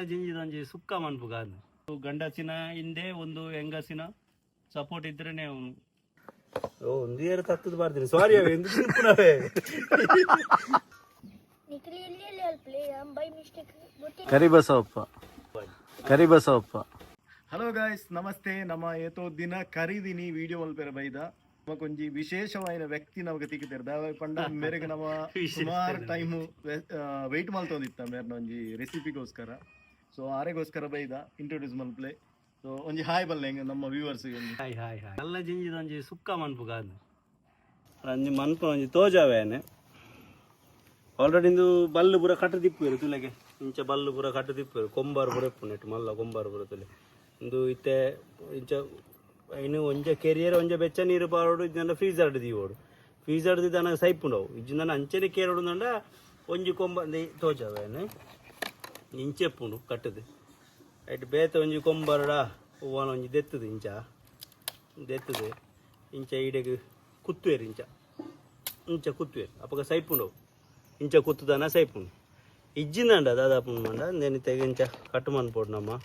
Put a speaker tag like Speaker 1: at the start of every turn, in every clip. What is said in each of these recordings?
Speaker 1: ಜಿಂಜಿದೊಂಜಿ ಸುಕ್ಕ ಮನ್ಪುಗಾದು ಗಂಡಸಿನ ಹಿಂದೆ ಒಂದು ಹೆಂಗಸಿನ ಸಪೋರ್ಟ್ ಇದ್ರೇನೆ ಅವನು ಒಂದು ಏರು ತತ್ತದ ಬರ್ತೀನಿ ಸಾರಿ ಅವೆ ಎಂದು ತಿನ್ಪುನವೇ
Speaker 2: ಕರಿಬಸವಪ್ಪ ಹಲೋ ಗಾಯ್ಸ್ ನಮಸ್ತೆ ನಮ್ಮ ಏತೋ ದಿನ ಕರಿದಿನಿ ವಿಡಿಯೋ ಮಲ್ಪೆರ ಬೈದ ನಮಕೊಂಜಿ ವಿಶೇಷವಾದ ವ್ಯಕ್ತಿ ನಮಗೆ ತಿಕ್ಕಿದ್ದಾರೆ ದಾವ ಪಂಡ ಮೇರೆಗೆ ನಮ್ಮ ಸುಮಾರು ಟೈಮು ವೆಯ್ಟ್ ಮಲ್ತೊಂದಿತ್ತ ಮೇರ್ನ ಒಂಜಿ ರೆಸಿಪಿಗೋಸ್ಕರ ಸೊ ಆರೆಗೋಸ್ಕರ ಬೈದ ಇಂಟ್ರೊಡ್ಯೂಸ್ ಮಲ್ಪ್ಲೆ ಸೊ ಒಂಜಿ ಹಾಯ್ ಬಲ್ಲ ಹೆಂಗೆ ನಮ್ಮ ವ್ಯೂವರ್ಸ್ಗೆ ಒಂದು
Speaker 1: ಹಾಯ್ ಹಾಯ್ ಹಾಯ್ ಎಲ್ಲ ಜಿಂಜಿದೊಂಜಿ ಸುಕ್ಕ ಮನ್ಪುಗಾದು ಒಂಜಿ ಮನ್ಪು ಒಂಜಿ ತೋಜಾವೇನೆ ಆಲ್ರೆಡಿ ಇಂದು ಬಲ್ಲು ಪೂರ ಕಟ್ಟು ತಿಪ್ಪುವೆರು ತುಲೆಗೆ ಇಂಚ ಬಲ್ಲು ಪೂರ ಕಟ್ಟು ತಿಪ್ಪುವೆರು ಕೊಂಬಾರು ಪೂರ ಎಪ್ಪು ನೆಟ್ಟು ಮಲ್ಲ ಕೊಂಬಾರು ಪೂರ ತುಲೆ ಇಂದು ಇತ್ತೆ ಇಂಚ ಇನ್ನು ಒಂಜ ಕೆರಿಯರ್ ಒಂಜ ಬೆಚ್ಚ ನೀರು ಪಾರೋಡು ಇದನ್ನ ಫ್ರೀಜರ್ ದೀವೋಡು ಫ್ರೀಜರ್ ನನಗೆ ಸೈಪುಂಡವು ಇದು ನನ್ನ ಅಂಚನೆ ಕೇರೋಡು ನಂಡ ಒಂಜಿ ಕೊಂಬ ತೋಜಾವೇನೆ ಇಂಚೆಪ್ಪುಂಡು ಕಟ್ಟದು ಐಟ್ ಬೇತ ಒಂಜಿ ಕೊಂಬರಡ ಹೂವನ ಒಂಜಿ ದೆತ್ತದು ದೆತ್ತದು ಇಂಚ ಈಡೆಗೆ ಕುತ್ತುವೇರು ಇಂಚ ಕುತ್ತುವೇರು ಅಪ್ಪಗ ಸೈಪುಂಡವು ಇಂಚ ಕುತ್ತುದಾನ ಸೈಪುಂಡು ಇಜ್ಜಿಂದಂಡ ದಾದಾಪುಂಡು ಮಂಡ ನೆನಿ ತೆಗೆ ಇಂಚ ಕಟ್ಟು ಮನ್ಪೋಡು ನಮ್ಮ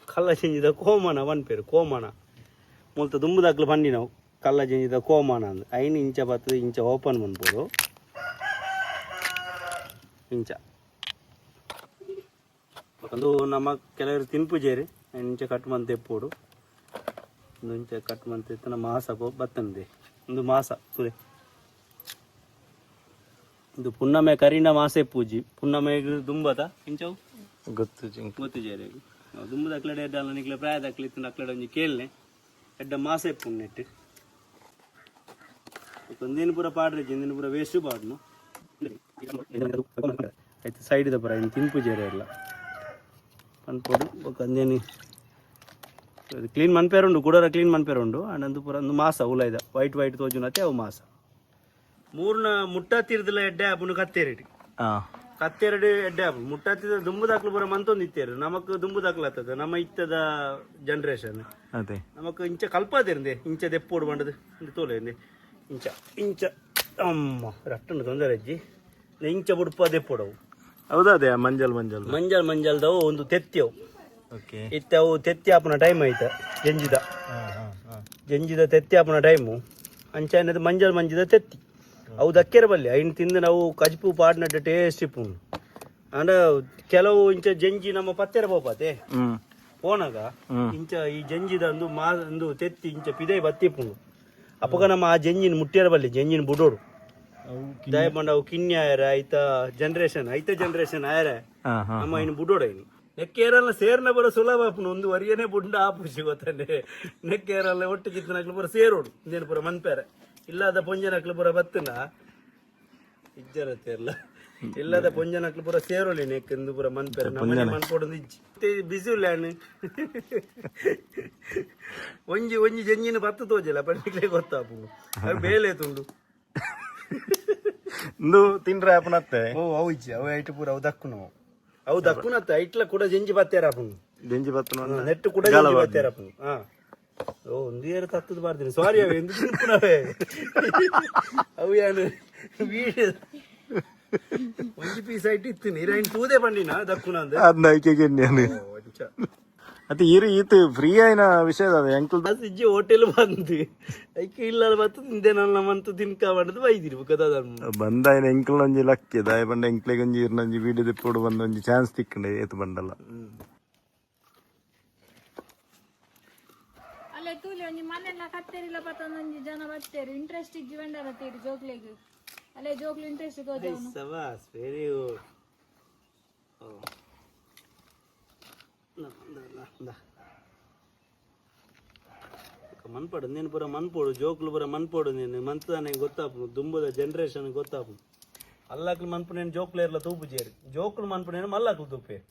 Speaker 1: ಕಲ್ಲ ಜಿಂಜಿದ ಕೋಮನ ಪನ್ಪೇರು ಕೋಮನ ಮುಲ್ತ ದುಂಬುದಾಕ್ಲು ಪಂಡಿ ನಾವು ಕಲ್ಲ ಜಿಂಜಿದ ಕೋಮನ ಅಂದ್ ಐನು ಇಂಚ ಬತ್ತದು ಇಂಚ ಓಪನ್ ಮನ್ಪೋಡು ಇಂಚ ಒಂದು ನಮ್ಮ ಕೆಲವರು ತಿನ್ಪುಜೇರಿ ಇಂಚ ಕಟ್ ಮಂತ್ ಎಪ್ಪೋಡು ಒಂದು ಇಂಚ ಕಟ್ ಮಂತ್ ಎತ್ತನ ಮಾಸ ಬತ್ತಂದೆ ಒಂದು ಮಾಸ ತುಲೆ ಇದು ಪುನ್ನಮೆ ಕರೀನ ಮಾಸೆ ಪೂಜಿ ಪುನ್ನಮೆ ದುಂಬದ ಇಂಚವು ಗೊತ್ತು ಜೇರಿ ದುಂಬದ ಅಕ್ಲಡೆ ಎಡ್ಡಲ್ಲ ನಿಕ್ಲೆ ಪ್ರಾಯದ ಅಕ್ಲಿತ್ತು ಅಕ್ಲಡೆ ಒಂಜಿ ಕೇಳ್ನೆ ಎಡ್ಡ ಮಾಸೆ ಪುಣ್ಣೆಟ್ಟು ಒಂದಿನ ಪೂರ ಪಾಡ್ರಿ ಇಂದಿನ ಪೂರ ವೇಸ್ಟು ಪಾಡ್ನು ಆಯ್ತು ಸೈಡ್ದ ಪರ ಇನ್ನು ತಿನ್ಪುಜೇರಿ ಎಲ್ಲ ಅನ್ಪೋಡು ಒಂದೇನು ಕ್ಲೀನ್ ಮನ್ಪೇರುಂಡು ಗುಡರ ಕ್ಲೀನ್ ಮನ್ಪೇರುಂಡು ಅಂಡ್ ಪೂರ ಒಂದು ಮಾಸ ಉಲೈದ ವೈಟ್ ವೈಟ್ ತೋಜುನತ್ತೆ ಅವು ಮಾಸ ಮೂರ್ನ ಮುಟ್ಟತ್ತಿರ್ದಿಲ್ಲ ಎಡ್ಡೆ ಆಪುನು ಕತ್ತೆರಡು ಎಡ್ಡೆ ಆಪು ಮುಟ್ಟತ್ತಿದ ದುಂಬುದಾಕ್ಲು ಪೂರ ಮಂತೊಂದಿತ್ತೇರು ನಮಕ್ ದುಂಬುದಾಕ್ಲತ್ತದ ನಮ್ಮ ಇತ್ತದ ಜನರೇಷನ್ ಅದೇ ನಮಕ್ ಇಂಚ ಕಲ್ಪದಿರಂದೆ ಇಂಚ ದೆಪ್ಪೋಡು ಬಂಡದು ತೋಲೆಂದೆ ಇಂಚ ಅಮ್ಮ ರಟ್ಟನ್ನು ತೊಂದರೆ ಅಜ್ಜಿ ಇಂಚ ಬುಡ್ಪ ದೆಪ್ಪೋಡವು
Speaker 2: ಹೌದಾ ಅದೇ
Speaker 1: ಮಂಜಲ್ದವು ಒಂದು ತೆತ್ಯವು ಇತ್ತವು ತೆತ್ಯಾಪನ ಟೈಮ್ ಆಯ್ತ ಜಂಜಿದ ತೆತ್ಯಾಪನ ಟೈಮು ಅಂಚ ಅನ್ನೋದು ಮಂಜದ ತೆತ್ತಿ ಅವು ದಕ್ಕೆರ ಬಲ್ಲಿ ಐನ್ ತಿಂದು ನಾವು ಕಜ್ಪು ಪಾಡ್ನಡ್ಡ ಟೇಸ್ಟ್ ಇಪ್ಪುಂಡು ಅಂಡ ಕೆಲವು ಇಂಚ ಜಂಜಿ ನಮ್ಮ ಪತ್ತೆರ ಬೋಪಾತೆ ಪೋನಾಗ ಇಂಚ ಈ ಜಂಜಿದ ಒಂದು ತೆತ್ತಿ ಇಂಚ ಪಿದೆ ಬತ್ತಿಪ್ಪುಂಡು ಅಪ್ಪಗ ನಮ್ಮ ಆ ಜಂಜಿನ ಮುಟ್ಟಿಯರ ಬಲ್ಲಿ ಜಂಜಿನ ಬುಡೋಡು ದಯಪಂಡ ಅವು ಕಿನ್ನಿ ಆಯರ ಐತ ಜನರೇಷನ್ ಆಯರ ನಮ್ಮ ಇನ್ನು ಬುಡೋಡ ಇನ್ನು ನೆಕ್ಕೇರಲ್ಲ ಸೇರ್ನ ಬರೋ ಸುಲಭ ಆಪುನು ಒಂದು ವರಿಯನೇ ಬುಂಡ ಆಪುಸಿ ಗೊತ್ತಂಡೆ ನೆಕ್ಕೇರಲ್ಲ ಒಟ್ಟು ಕಿತ್ತನಕ್ಲು ಪುರ ಸೇರೋಡು ಇಂದೇನು ಪುರ ಮನ್ಪೇರ ಇಲ್ಲದ ಪೊಂಜನಕ್ಲು ಪುರ ಬತ್ತನ ಇಜ್ಜರತ್ತೇರ್ಲ ಇಲ್ಲದ ಪೊಂಜನಕ್ಲು ಪುರ ಸೇರೋಳಿ ನೆಕ್ಕೆಂದು ಪುರ ಮನ್ಪೇರ ನಮ್ಮ ಮನ್ಪೋಡು ಇಜ್ಜಿ ಬಿಸಿ ಲ್ಯಾನ್ ಒಂಜಿ ಜಂಜಿನ ಪತ್ತು ತೋಜಲ್ಲ ಪಂಡಿಕ್ಲೆ ಗೊತ್ತಾಪುನು ಅದು ಬೇಲೆ ತುಂಡು
Speaker 2: ತಿನ್ರ ಆಪನತ್ತೆ
Speaker 1: ಅವು ಇಜ್ಜಿ ಅವು ಐಟು ಪೂರ ಅವು ದಕ್ಕುನು ಅವು ದಕ್ಕುನತ್ತ ಐಟ್ಲ ಕೂಡ ಜಂಜಿ ಬತ್ತೇರಾಪುನು ನೆಟ್ಟು ಕೂಡ ಜಂಜಿ ಬತ್ತೇರಾಪುನು ಒಂದು ಏರು ತತ್ತದ ಬರ್ತೀನಿ ಸಾರಿ ಅವೆ ಎಂದು ತಿನ್ಪುನವೇ ಅವು ಏನು ವೀಡಿಯೋ ಒಂಜಿ ಪೀಸ್ ಐಟ್ ಇತ್ತು ನೀರೈನ್ ತೂದೆ ಪಂಡಿನ ದಕ್ಕುನ
Speaker 2: ಅತ್ತೆ ಈತು ಫ್ರೀ ಆಯ್ನ ವಿಷಯ
Speaker 1: ಬಸ್ ಇಜ್ಜಿ ಹೋಟೆಲ್ ಬಂದು ಐಕೆ ಇಲ್ಲ ಬತ್ತು ತಿಂದೆ ನನ್ನ ಮಂತು ತಿನ್ಕ ಮಾಡಿದ್ ಬೈದಿರು ಕದ
Speaker 2: ಬಂದಾಯ್ನ ಎಂಕಲ್ ಒಂಜಿ ಲಕ್ಕಿ ದಾಯ ಬಂಡ ಎಂಕ್ಲೆಗೆ ಒಂಜಿ ಇರ್ನಂಜಿ ವೀಡಿಯೋ ದಿಪ್ಪೋಡು ಬಂದ ಒಂಜಿ ಚಾನ್ಸ್ ತಿಕ್ಕಂಡೆ ಏತು ಬಂಡಲ್ಲ
Speaker 3: ಅಲ್ಲ ತೂಲೆ ಒಂಜಿ ಮನೆಲ್ಲ ಕತ್ತೇರಿಲ್ಲ ಬತ್ತೊಂದೊಂಜಿ ಜನ ಬತ್ತೇರು ಇಂಟ್ರೆಸ್ಟ್ ಇಜ್ಜಿ ಬಂಡಾರ ತೀರಿ ಜೋಕ್ಲೆಗ್ ಅಲ್ಲೇ ಜೋಕ್ಲು ಇಂಟ್ರೆಸ್ಟ್ ತೋಜವನು
Speaker 1: ಸವಾಸ್ ವೆರಿ ಗುಡ್ ಮನ್ಪಡು ನೀನು ಪೂರ ಮನ್ಪೋಡು ಜೋಕ್ಲು ಪೂರ ಮನ್ಪೋಡು ನೀನು ಮಂತಾನೆ ಗೊತ್ತಾಪು ದುಂಬದ ಜನರೇಷನ್ ಗೊತ್ತಾಪು ಅಲ್ಲಾಕ್ಲು ಮನ್ಪು ನೇನು ಜೋಕ್ಲು ಇರ್ಲ ತೂಪು ಜೇರಿ ಜೋಕ್ಲು ಮನ್ಪು ನೇನು ಮಲ್ಲಾಕ್ಲು ತೂಪೆ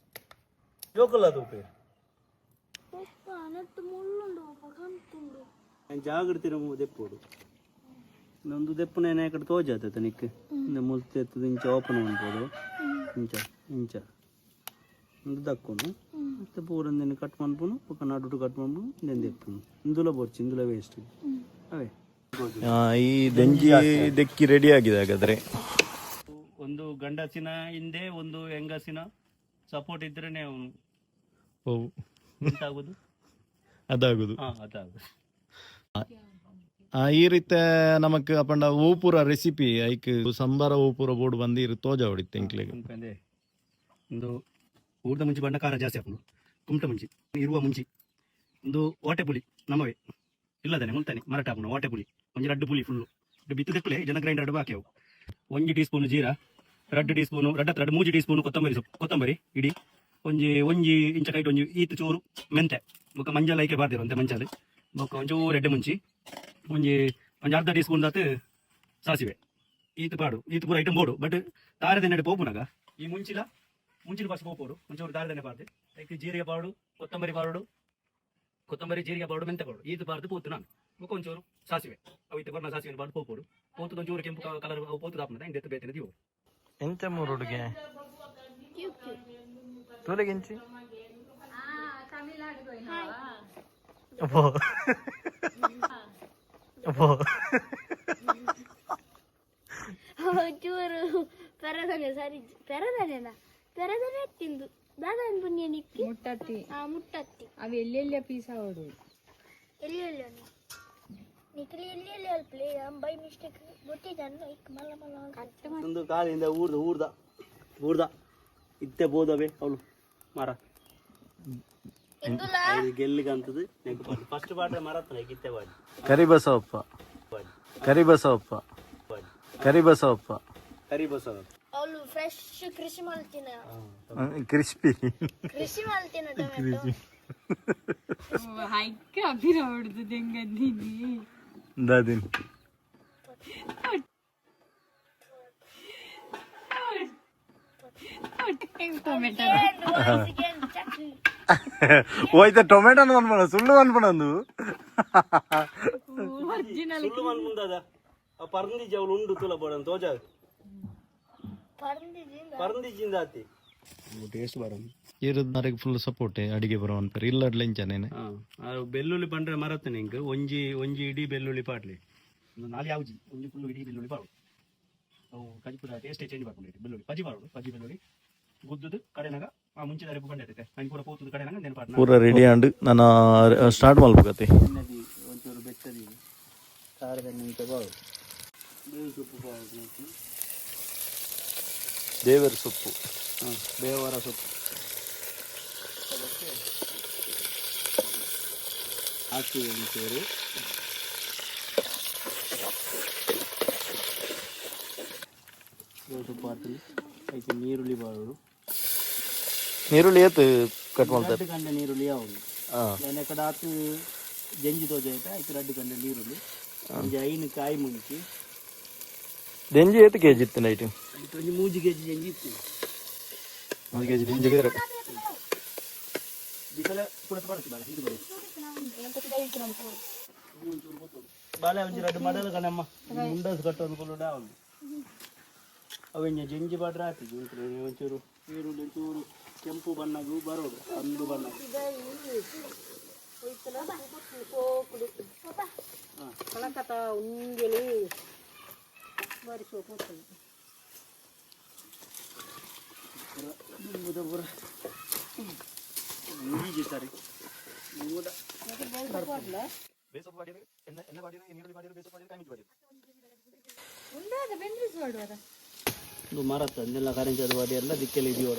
Speaker 1: ಜೋಕಲ್ಲ ತೂಪೆ ಜಾಗ್ರತೆ ದೆಪ್ಪೋಡು ಒಂದು ದೆಪ್ಪನೇನೆ ಕಡೆ ತೋಜಾತ ತನಿಕ್ ಮುಲ್ತೆ ಇಂಚ ಓಪನ್ ಮಾಡ್ಬೋದು ಇಂಚ ಒಂದು ದಕ್ಕೊಂಡು ಮತ್ತೆ ಪೂರಂದೇನು ಕಟ್ ಮಾಡ್ಬೋದು ಪಕ್ಕ ನಾಟು ಕಟ್ ಮಾಡ್ಬೋದು ಇಂದೆಂದು ಎಪ್ಪುನು ಇಂದುಲ ಬೋರ್ಚಿ ಇಂದುಲ ವೇಸ್ಟ್ ಅವೇ
Speaker 2: ಈ ದಂಜಿ ದೆಕ್ಕಿ ರೆಡಿ ಆಗಿದೆ ಹಾಗಾದ್ರೆ
Speaker 1: ಒಂದು ಗಂಡಸಿನ ಹಿಂದೆ ಒಂದು ಹೆಂಗಸಿನ ಸಪೋರ್ಟ್ ಇದ್ರೇನೆ ಅವನು
Speaker 2: ಓ
Speaker 1: ಎಂತಾಗುದು.
Speaker 2: ಅದಾಗುದು.
Speaker 1: ಅದಾಗುದು.
Speaker 2: ಈ ರೀತಿ ನಮಕ್ ಅಪಂಡ ಓಪುರ ರೆಸಿಪಿ ಐಕ್ ಸಂಬಾರ ಓಪುರ ಬೋರ್ಡ್ ಬಂದು ತೋಜ ಹೊಡಿತ್ತೆ ಇಂಕ್ಲೆಗೆ
Speaker 1: ಒಂದು ಊಟದ ಮುಂಚೆ ಬಂಡ ಖಾರ ಜಾಸ್ತಿ ಹಾಕೊಂಡು ಕುಮಟ ಮುಂಚಿ ಇರುವ ಮುಂಚಿ ಒಂದು ವಾಟೆ ಪುಳಿ ನಮ್ಮವೇ ಇಲ್ಲದಾನೆ ಮುಲ್ತಾನೆ ಮರಾಠ ಹಾಕೋಣ ವಾಟೆ ಪುಳಿ ಒಂಜಿ ರಡ್ಡು ಪುಳಿ ಫುಲ್ಲು ಬಿತ್ತು ತೆಕ್ಕಲೆ ಜನ ಗ್ರೈಂಡರ್ ಹಾಕ್ಯಾವು 1 ಟೀ ಸ್ಪೂನ್ ಜೀರಾ 2 ಟೀ ಸ್ಪೂನು 3 ಟೀ ಸ್ಪೂನು ಕೊತ್ತಂಬರಿ ಇಡಿ ಒಂಜಿ ಇಂಚ ಕೈಟ್ ಒಂಜಿ ಈತು ಚೂರು ಮೆಂತೆ ಬೊಕ್ಕ ಮಂಜಾಲ ಐಕೆ ಬಾರ್ದಿರು ಅಂತೆ ಮಂಚಾಲೆ ಬೊಕ್ಕ ಒಂಚೂರು ಎಡ್ಡೆ ಮುಂಚಿ ಒಂಜಿ ಅರ್ಧ ಟೀ ಸ್ಪೂನ್ ದಾತು ಸಾಸಿವೆ ಈತು ಪೂರ ಐಟಮ್ ಬೋಡು ಬಟ್ ತಾರದೆನ್ನೆಡೆ ಪೋಪುನಾಗ ಈ ಮುಂಚಿನ ಫಸ್ಟ್ ಪೋಪೋಡು ಒಂಚೂರು ತಾರದೆನ್ನೆ ಬಾರ್ದೆ ಐಕೆ ಜೀರಿಗೆ ಪಾಡು ಕೊತ್ತಂಬರಿ ಜೀರಿಗೆ ಪಾಡು ಮೆಂತೆ ಪಾಡು ಈತು ಬಾರ್ದು ಪೋತು ನಾನು ಬೊಕ್ಕ ಒಂಚೂರು ಸಾಸಿವೆ ಅವು ಇತ್ತು ಬರ್ನ ಸಾಸಿವೆ ಬಾರ್ದು ಪೋಪೋಡು ಪೋತು ಒಂಚೂರು ಕೆಂಪು ಕಲರ್ ಪೋತು ದಾಪನ ಹಿಂಗೆ ಎತ್ತು ಬೇತನೆ ದೀವು
Speaker 2: ಎಂಚ ಮೂರು ಹುಡುಗೆ ತೋಲೆಗೆಂಚಿ
Speaker 4: ಚೂರು ಪೆರದನೆ ಸರಿ ಪೆರದನೆ ತಿಂದು ದಾದನ್ ಪುಣ್ಯ ನಿಕ್ಕಿ ಮುಟ್ಟತ್ತಿ
Speaker 3: ಅವು ಎಲ್ಲೆಲ್ಲ ಪೀಸ್ ಆವಡು
Speaker 4: ಎಲ್ಲೆಲ್ಲ ನಿಕ್ಲಿ ಎಲ್ಲೆಲ್ಲ ಅಲ್ಪ್ಲೆ ಬೈ ಮಿಸ್ಟೇಕ್ ಗೊತ್ತಿದ್ದಾನು ಇಕ್ ಮಲ್ಲ
Speaker 1: ಒಂದು ಕಾಲಿಂದ ಊರ್ದ ಇತ್ತೆ ಬೋದವೆ ಅವಳು ಮರ ಗೆಲ್ಲಿಗಂತದ್ದು ಫಸ್ಟ್ ಬಾಟ್ರೆ ಮರ ಇತ್ತೆ ಬಾಡಿ
Speaker 2: ಕರಿಬಸವಪ್ಪ
Speaker 4: ಅವಳು ಫ್ರೆಶ್ ಕೃಷಿ ಮಾಡ್ತೀನ
Speaker 2: ಕ್ರಿಸ್ಪಿ
Speaker 4: ಕೃಷಿ ಮಾಡ್ತೀನ ಟೊಮೆಟೊ
Speaker 3: ಹೈಕ ಅಭಿರ ಹೊಡ್ದು ಹೆಂಗಂದಿನಿ
Speaker 2: ದಾದಿನ್ ಹೋಯ್ತ ಟೊಮೆಟೊ ಅನ್ಪಣ ಸುಳ್ಳು ಅನ್ಪಣಂದು
Speaker 1: ಸುಳ್ಳು ಅನ್ಪುಂದದ ಪರಂದಿ ಜವಳು ಉಂಡು ತುಲ ಬೋಡ ತೋಜ ಪರಂದಿಜಿಂದ ಆತಿ ಟೇಸ್ಟ್ ಬರ
Speaker 2: ಇರದ್ನರೆಗೆ ಫುಲ್ ಸಪೋರ್ಟ್ ಅಡಿಗೆ ಬರೋ ಅನ್ಪೇರು ಇಲ್ಲ ಲೆಂಚನೇನೆ
Speaker 1: ಬೆಳ್ಳುಳ್ಳಿ ಪಂಡ್ರೆ ಮರತ್ತನೆ ಇಂಕ ಒಂಜಿ ಇಡೀ ಬೆಳ್ಳುಳ್ಳಿ ಪಾಡ್ಲಿ ನಾಲ್ ಯಾವ್ಜಿ ಒಂಜಿ ಫುಲ್ಲು ಇಡೀ ಬೆಳ್ಳುಳ್ಳಿ ಪಾಡು ಅವು ಕಜಿಪುರ ಟೇಸ್ಟೇ ಚೇಂಜ್ ಮಾಡ್ಕೊಂಡು ಬೆಳ್ಳುಳ್ಳಿ ಪಜಿ ಬೆಳ್ಳುಳ್ಳಿ ಗುದ್ದುದು ಕಡೆನಾಗ ಮುಂಚೆ ದಾರಿ ಬಂದೈತೆ ಹಂಗೆ ಪೂರ ಪೋತುದು ಕಡೆನಾಗ ನೆನಪಾಡ
Speaker 2: ಪೂರ ರೆಡಿ ಆಂಡ್ ನಾನು ಸ್ಟಾರ್ಟ್ ಮಾಡ್ಬೇಕತಿ
Speaker 1: ಎಣ್ಣೆದಿ ಒಂಚೂರು ಬೆಚ್ಚದಿ ಖಾರದ ನಿಂತ ಬಾವು ಬೇವಿನ ಸೊಪ್ಪು
Speaker 2: ದೇವರ ಸೊಪ್ಪು
Speaker 1: ಅದಕ್ಕೆ ಹಾಕಿ ಒಂಚೂರು ಸೊಪ್ಪು ಹಾಕಿ ಐತೆ ನೀರುಳ್ಳಿ ಬಾಳು
Speaker 2: ನೀರುಳ್ಳಿ ಏತು ಕಟ್ ಮಾಡ್ತಾರೆ
Speaker 1: ಕಂಡ ನೀರುಳ್ಳಿ ಯಾವುದು ನನ್ನ ಕಡೆ ಆತು ಜಂಜಿ ತೋಜ ಆಯ್ತಾ ಆಯ್ತು 2 ಕಂಡ ನೀರುಳ್ಳಿ ಒಂದು 5 ಕಾಯಿ ಮುಂಚಿ
Speaker 2: ಜಂಜಿ ಏತು ಕೆಜಿ ಇತ್ತು ನೈಟ್
Speaker 1: ಒಂದು 3 kg ಜಂಜಿ ಇತ್ತು
Speaker 2: 3 kg ಜಂಜಿ
Speaker 1: ಬಿಸಲ ಪುಡತ ಬರುತ್ತೆ ಬಾಳೆ ಇದು ಬರುತ್ತೆ ಬಾಳೆ ಒಂಜಿ 2 ಮಾಡಲು ಕಣಮ್ಮ ಮುಂಡಸ್ ಕಟ್ಟೋದು ಕೊಲ್ಲುಡ ಅವನು ಅವೆಂಜ ಜಂಜಿ ಬಾಡ್ರೆ ಆತಿದ್ದು ಒಂಚೂರು ಈರುಳ್ಳಿ ಒಂಚೂರು ಕೆಂಪು ಬಣ್ಣಗೂ ಬರೋದು ಅಂದು ಬಣ್ಣ
Speaker 3: ಕಳಕತ ಉಂಗೆಲಿ ಬಾರಿಸುವ
Speaker 1: ಪುರ ಈಜಿ ಸರಿ ಮರ ತಂದೆಲ್ಲ ಕರೆಂಚದ ಬಾಡಿ ಎಲ್ಲ ದಿಕ್ಕೆಲ್ಲ ಇದೀವರ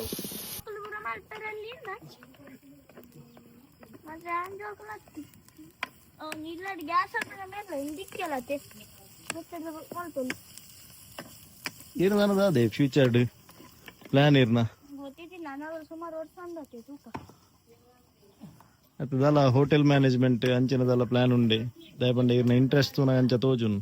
Speaker 2: ಏನ್ ಅದೇ ಫ್ಯೂಚರ್ ಪ್ಲಾನ್ ಇರ್ನ
Speaker 4: ಸುಮಾರು ವರ್ಷ ಅಂದಕ್ಕೆ ತೂಕ
Speaker 2: ಅತ್ತದಲ್ಲ ಹೋಟೆಲ್ ಮ್ಯಾನೇಜ್ಮೆಂಟ್ ಅಂಚಿನದಲ್ಲ ಪ್ಲಾನ್ ಉಂಡೆ ದಯಪಂಡ ಇರ್ನ ಇಂಟ್ರೆಸ್ಟ್ ತೂನ ಅಂಚ ತೋಜುನ್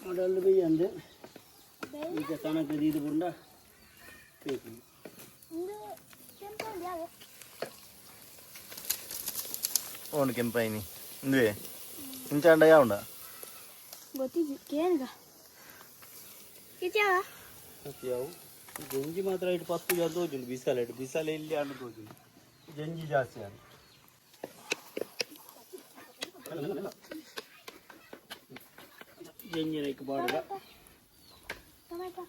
Speaker 1: modal be ande ಈಗ ಕಣಕ ದೀದು ಬುಂಡ ಕೇಕು
Speaker 2: ಓನ್ ಕೆಂಪೈನಿ ಇಂದುವೆ ಇಂಚಾಂಡ ಯಾವಂಡ
Speaker 4: ಗೊತ್ತಿದ್ದು ಕೇನ್ಗ ಇತ್ಯಾವ
Speaker 1: ಯಾವು ಗಂಜಿ ಮಾತ್ರ ಇಟ್ಟು ಪತ್ತು ಜನ ತೋಜುಂಡು ಬಿಸಾಲ ಇಲ್ಲಿ ಆಂಡು ತೋಜುಂಡು ಜಂಜಿ ಜಾಸ್ತಿ ಆಗ ಜಂಜಿನ ಇಕ್ಕ ಬಾಡುಗ
Speaker 4: ಟೊಮೆಟೊ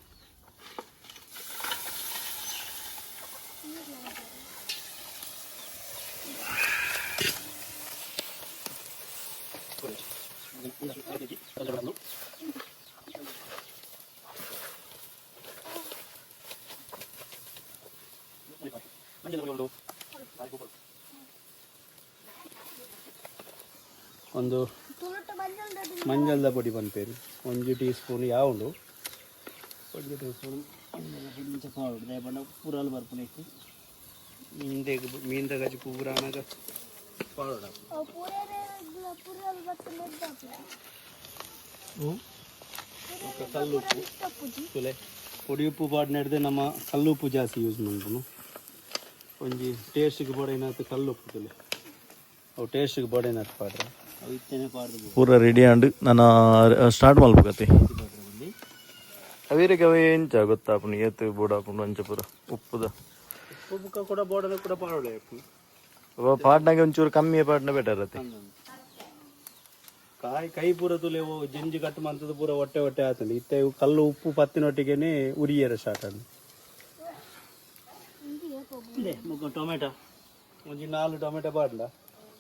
Speaker 1: ಒಂದು
Speaker 4: ತುಳುಟು ಬಂಜಲ್
Speaker 1: ಮಂಜಲ್ದ ಪೊಡಿ ಪನ್ಪೇರು 1 ಟೀ ಸ್ಪೂನ್ ಯಾವುದು 1 ಟೀ ಸ್ಪೂನ್ ಇಂಚ ಪಾವಡ್ ದೇಪಂಡ ಪೂರಾಲು ಬರ್ಪುನೈತು ಮೀನ್ ತಗಜಿ ಪೂರಾನಾಗ ಪಾವಡ
Speaker 4: ಪೂರಲ್ ಬತ್ತು ಮೆದ್ದಾಪು
Speaker 1: ಕಲ್ಲು ಉಪ್ಪು ತುಲೆ ಪೊಡಿ ಉಪ್ಪು ಪಾಡ್ ನಡೆದು ನಮ್ಮ ಕಲ್ಲು ಉಪ್ಪು ಜಾಸ್ತಿ ಯೂಸ್ ಮಾಡ್ಬೋದು ಒಂಜಿ ಟೇಸ್ಟ್ಗೆ ಬೋಡೇನಾಯ್ತು ಕಲ್ಲು ಉಪ್ಪು ತುಲೆ ಅವು ಟೇಸ್ಟ್ಗೆ ಬೋಡೇನಾಯ್ತು ಪಾಡ್ರೆ ಅವು ಇತ್ತೇನೆ ಪಾಡ್ದು
Speaker 2: ಪೂರ ರೆಡಿ ಆಂಡ್ ನಾನು ಸ್ಟಾರ್ಟ್ ಮಾಡ್ಬೇಕತಿ ಅವೀರಿಗೆ ಅವ ಎಂಚ ಗೊತ್ತಾಪುಂಡು ಏತು ಬೋಡಾಪುಂಡು ಅಂಚ ಪೂರ ಉಪ್ಪುದ
Speaker 1: ಉಪ್ಪು ಬುಕ್ಕ ಕೂಡ ಬೋಡದ ಕೂಡ ಪಾಡೋಳೆ
Speaker 2: ಪಾಟ್ನಾಗೆ ಒಂಚೂರು ಕಮ್ಮಿ ಪಾಟ್ನ ಬೆಟರ್ ಅತಿ
Speaker 1: ಕೈ ಪೂರ ತುಲೆ ಜಂಜಿ ಕಟ್ಟು ಮಂತದ ಪೂರ ಹೊಟ್ಟೆ ಹೊಟ್ಟೆ ಆತಂಡಿ ಇತ್ತೆ ಇವು ಕಲ್ಲು ಉಪ್ಪು ಪತ್ತಿನೊಟ್ಟಿಗೆನೆ ಉರಿಯರ ಸ್ಟಾರ್ಟ್ ಆಗಿ ಇದೆ ಮುಗ್ಗ ಟೊಮೆಟೊ ಒಂಜಿ 4 ಟೊಮೆಟೊ ಪಾಡ್ಲ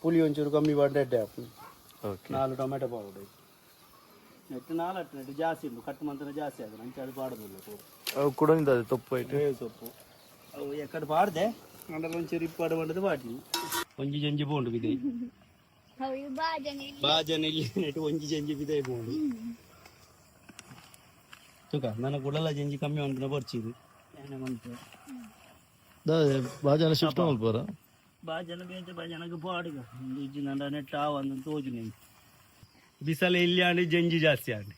Speaker 1: ಪುಳಿ ಒಂಚೂರು ಕಮ್ಮಿ ಪಾಡ್ರೆ ಎಡ್ಡೆ ಆಪು
Speaker 2: ಓಕೆ
Speaker 1: 4 ಟೊಮೆಟೊ ಪಾಡು ನೆಟ್ಟು 4 ನೆಟ್ಟು ಜಾಸ್ತಿ ಉಂಟು ಕಟ್ಟು ಮಂತನ ಜಾಸ್ತಿ ಆದ್ರೆ ಅಂಚೆ ಅದು ಪಾಡೋದಿಲ್ಲ ಪೂರ
Speaker 2: ಅವು ಕೂಡ ನಿಂತದೆ ತೊಪ್ಪು ಐಟು
Speaker 1: ಬೇವು ಸೊಪ್ಪು ಅವು ಎಕ್ಕಡೆ ಪಾಡ್ದೆ ಅಂಡಲ್ಲ ಒಂಚೂರು ಇಪ್ಪಾಡು ಬಂಡದು ಪಾಡಿ ಒಂಜಿ ಜಂಜಿ ಬೋಂಡು ಬಿದೆ ಬಾಜನ ಇಲ್ಲಿ ನೆಟ್ಟು ಒಂಜಿ ಜಂಜಿ ಬಿದೆ ಬೋಂಡು ತುಕ ನನಗೆ ಉಡಲ ಜಂಜಿ ಕಮ್ಮಿ ಉಂಟು ಬರ್ಚಿದು
Speaker 2: ಬಾಜನ ಶಿಫ್ಟ್ ಮಾಡ್ಬೋರ
Speaker 1: ಬಾಜನ ಬೇಂಚ ಬಾಜನಕ್ಕೆ ಪಾಡುಗ ಇಜ್ಜಿ ನಂಡ ನೆಟ್ಟು ಆವಂದು ತೋಜು ನೀನು ಬಿಸಲು ಇಲ್ಲಿ ಆಡಿ ಜಂಜಿ ಜಾಸ್ತಿ ಆಡಿ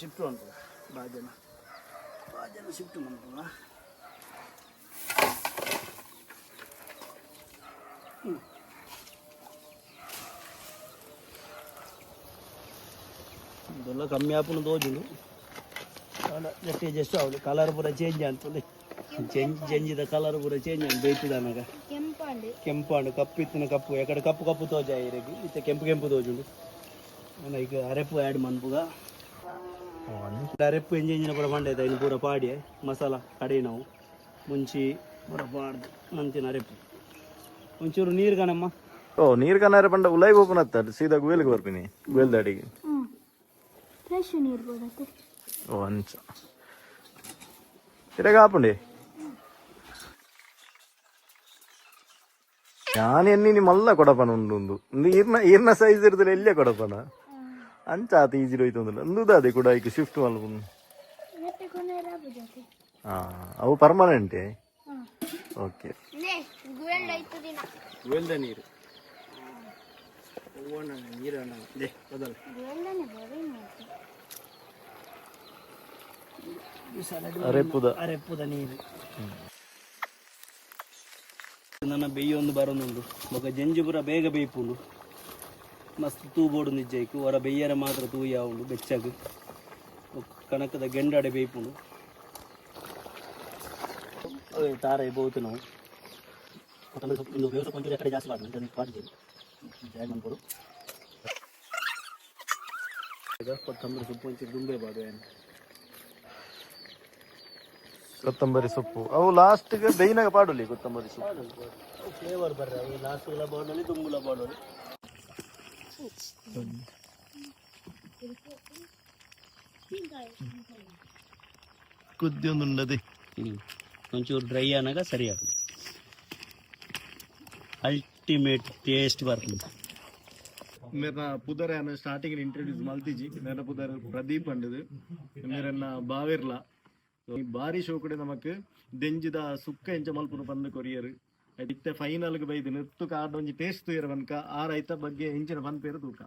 Speaker 1: ಶಿಫ್ಟ್ ಉಂಟು ಬಾಜನ ಶಿಫ್ಟ್ ಮಾಡ್ಬೋಣ ಇದೆಲ್ಲ ಕಮ್ಮಿ ಆಪುನು ತೋಜುಂಡು ಜಸ್ಟ್ ಜಸ್ಟ್ ಅವಳು ಕಲರ್ ಪೂರ ಚೇಂಜ್ ಅಂತಂದು ಜಂಜಿದ ಕಲರ್ ಪೂರ ಚೇಂಜ್ ಅಂತ ಬೇಯ್ತದನಾಗ ಕೆಂಪಾಂಡು ಕಪ್ಪು ಇತ್ತಿನ ಕಪ್ಪು ಎಕಡೆ ಕಪ್ಪು ಕಪ್ಪು ತೋಜ ಇರಗಿ ಇತ್ತೆ ಕೆಂಪು ಕೆಂಪು ತೋಜುಂಡು ಈಗ ಅರೆಪ್ಪು ಆ್ಯಡ್ ಮನ್ಪುಗ ಅರೆಪ್ಪು ಎಂಜಿನ ಪೂರ ಮಂಡೈತ ಇನ್ನು ಪೂರ ಪಾಡಿ ಮಸಾಲ ಕಡೆ ನಾವು ಮುಂಚಿ ಪೂರ ಪಾಡ್ದು ಮಂತಿನ ಅರೆಪ್ಪು ಒಂಚೂರು ನೀರು ಕಣಮ್ಮ
Speaker 2: ಓ ನೀರು ಕನಾರೆ ಪಂಡ ಉಲೈ ಓಪನ್ ಆಗ್ತದೆ ಸೀದಾ ಗುವೇಲಿಗೆ ಬರ್ತೀನಿ ಗುವೇಲ್ ದಾಡಿಗೆ
Speaker 4: ಫ್ರೆಶ್ ನೀರು ಬೋಡತ್ತೆ
Speaker 2: ಓ ಅಂಚ ಇರಾಗ ಆಪುಂಡಿ ನಾನು ಎನ್ನಿ ಮಲ್ಲ ಕೊಡಪನ ಉಂಡು ಈರ್ನ ಸೈಜ್ ಇರ್ತದೆ ಎಲ್ಲೇ ಕೊಡಪನ ಅಂಚ ಆತ ಈಜಿ ಹೋಯ್ತು ಅಂದ್ರೆ ಅಂದುದ ಅದೇ ಕೂಡ ಈಗ ಶಿಫ್ಟ್ ಮಲ್ಪುಂಡು ಹಾ ಅವು ಪರ್ಮನೆಂಟೇ ಓಕೆ
Speaker 1: ವೆಲ್ದ ನೀರು ನೀರು ದೇ ಬದಲ ಅರೆಪ್ಪುದ ನೀರು ನನ್ನ ಬೆಯ್ಯೊಂದು ಬರೋನುಂಡು ಬೊಕ ಜಂಜಿ ಪೂರ ಬೇಗ ಬೇಯ್ಪುಂಡು ಮಸ್ತ್ ತೂ ಬೋಡು ನಿಜ್ಜೈಕು ಹೊರ ಬೆಯ್ಯರ ಮಾತ್ರ ತೂ ಯಾವುದು ಬೆಚ್ಚಗೆ ಕಣಕದ ಗೆಂಡಾಡೆ ಬೇಯ್ಪುಂಡು ತಾರ ಬಹುದು ನಾವು ಇನ್ನು ಬೇವು ಸೊಪ್ಪು ಒಂಚೂರು ಕಡೆ ಜಾಸ್ತಿ ಮಾಡ್ತೀನಿ ಪಾಡ್ತೀವಿ ಮಾಡ್ಬೋದು ಈಗ ಕೊತ್ತಂಬರಿ ಸೊಪ್ಪು ಒಂಚೂರು ದುಂಬೆ ಬಾಡು ಏನು
Speaker 2: ಕೊತ್ತಂಬರಿ ಸೊಪ್ಪು ಅವು ಲಾಸ್ಟ್ಗೆ ದೈನಾಗ ಪಾಡಲಿ ಕೊತ್ತಂಬರಿ ಸೊಪ್ಪು
Speaker 1: ಫ್ಲೇವರ್ ಬರ್ರೆ ಅವು ಲಾಸ್ಟ್ಗೆಲ್ಲ ಬಾಡಲಿ ದುಂಬುಲ ಬಾಡಲಿ
Speaker 2: ಕುದ್ದಿ ಒಂದು ಉಂಡದೆ
Speaker 1: ಒಂಚೂರು ಡ್ರೈ ಆನಾಗ ಸರಿ ಆಗ್ತದೆ ಅಲ್ಟಿಮೇಟ್ ಟೇಸ್ಟ್ ಬರ್ತದೆ
Speaker 2: मेरा पुदर स्टार्टिंग इंट्रोड्यूस मल्तीजी मेरा पुदर प्रदीप अंडது मेरನ್ನ ಬಾವಿರ್ಲ ಬಾರಿ ಶೋಕಡೆ ನಮಕ್ ದೆಂಜಿದ ಸುಕ್ಕ ಎಂಚ ಮಲ್ಪುನ ಪಂದ ಕೊರಿಯರ್ ಇತ್ತೆ ಫೈನಲ್ ಗೆ ಬೈದು ನಿರ್ತು ಕಾರ್ಡ್ ಒಂಜಿ ಟೇಸ್ಟ್ ತುಯರ ವನ್ಕ ಆರ್ ಐತ ಬಗ್ಗೆ ಎಂಚಿನ ಪನ್ ಪೇರು ತೂಕ